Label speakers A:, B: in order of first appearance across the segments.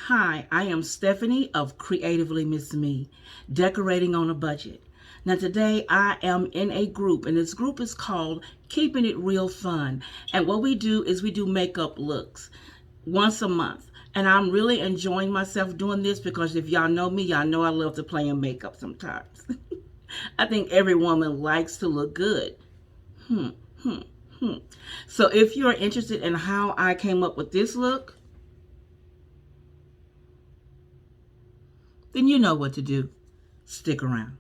A: Hi, I am Stephanie of CreativelyMsMe, decorating on a budget. Now, today I am in a group, and this group is called Keeping It Real Fun. And what we do is we do makeup looks once a month. And I'm really enjoying myself doing this because if y'all know me, y'all know I love to play in makeup sometimes. I think every woman likes to look good. Hmm, hmm, hmm. So if you're interested in how I came up with this look, then you know what to do. Stick around.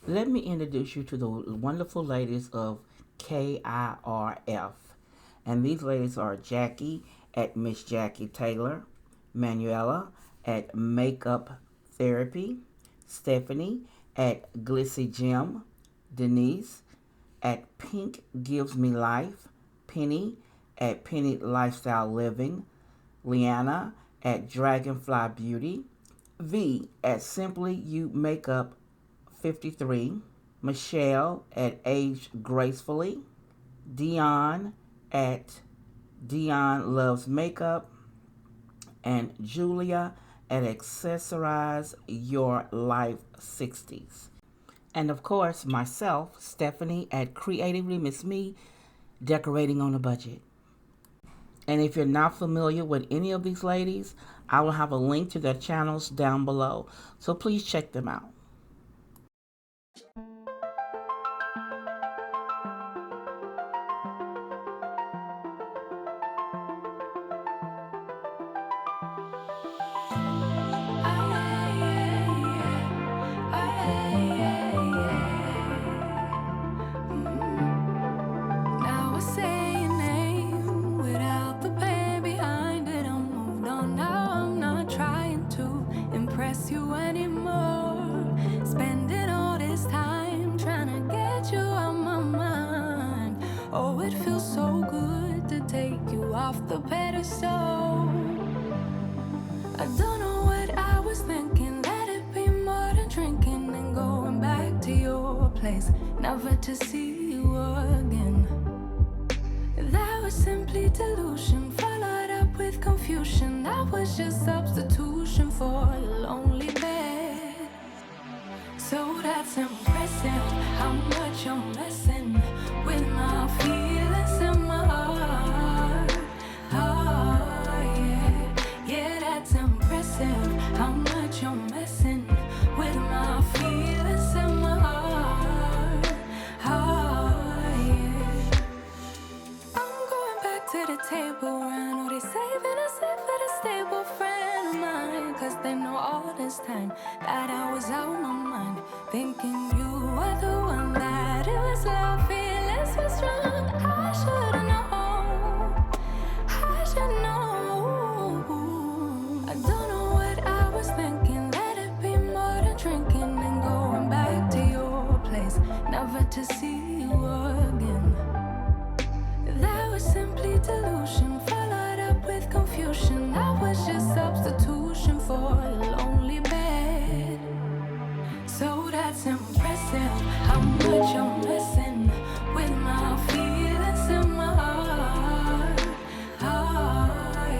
A: Let me introduce you to the wonderful ladies of KIRF. And these ladies are Jackie at Miss Jackie Taylor, Manuela at Makeup Therapy, Stephanie at Glissy Gym, Denise at Pink Gives Me Life, Penny at Penny Lifestyle Living, Leanna at Dragonfly Beauty, V at Simply You Makeup 53, Michelle at Age Gracefully, Dion at Dion Loves Makeup, and Julia at Accessorize Your Life 60s. And of course, myself, Stephanie at Creatively Miss Me, decorating on a budget. And if you're not familiar with any of these ladies, I will have a link to their channels down below. So please check them out.
B: Now I say your name without the pain behind it. I'm moved on now. I'm not trying to impress you anymore. Spending all this time trying to get you out my mind. Oh, it feels so good to take you off the pedestal. I don't know what I was thinking. Let it be more than drinking and going back to your place, never to see you again. That was simply delusion, followed up with confusion. That was just substitution for a lonely bed. So that's impressive, how much you're messing with my feelings in my heart. Oh, yeah, yeah, that's impressive, how much you're messing with my feelings in my heart. Oh, yeah. I'm going back to the table, I know they saving us up for the stable friend of mine. Cause they know all this time that I was out my mind, thinking you were the one, that it was love, feelings were strong. I should've known, I should know. I don't know what I was thinking. Let it be more than drinking and going back to your place, never to see you again. That was simply delusion, followed up with confusion. That was just substitution for a lonely bed. So that's impressive, how much you're messing with my feelings in my heart. Oh,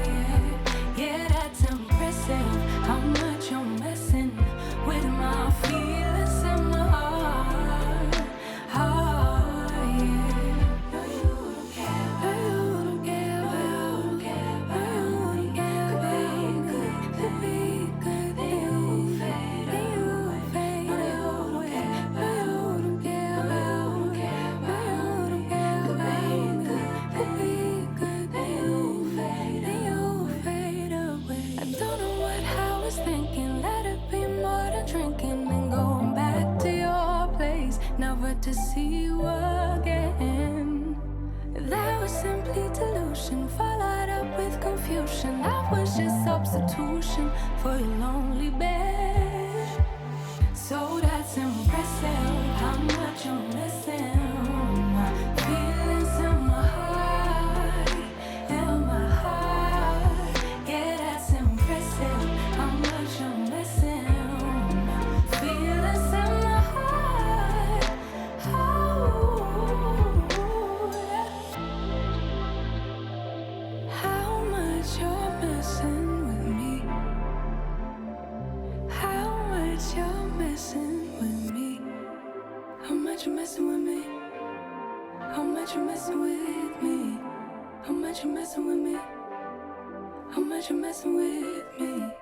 B: yeah, yeah, that's impressive, how much you're messing with my feelings in my heart. Oh, yeah. No, you don't care. No, you don't care. No, you don't care. No, you don't care. Could be good. Then you fade. Then you fade. No, you don't care. No, you don't care. much you messing with me? How much you messing with me? How much you messing with me? How much you messing with me?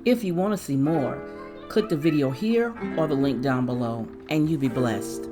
A: If you want to see more, click the video here or the link down below, and you be blessed.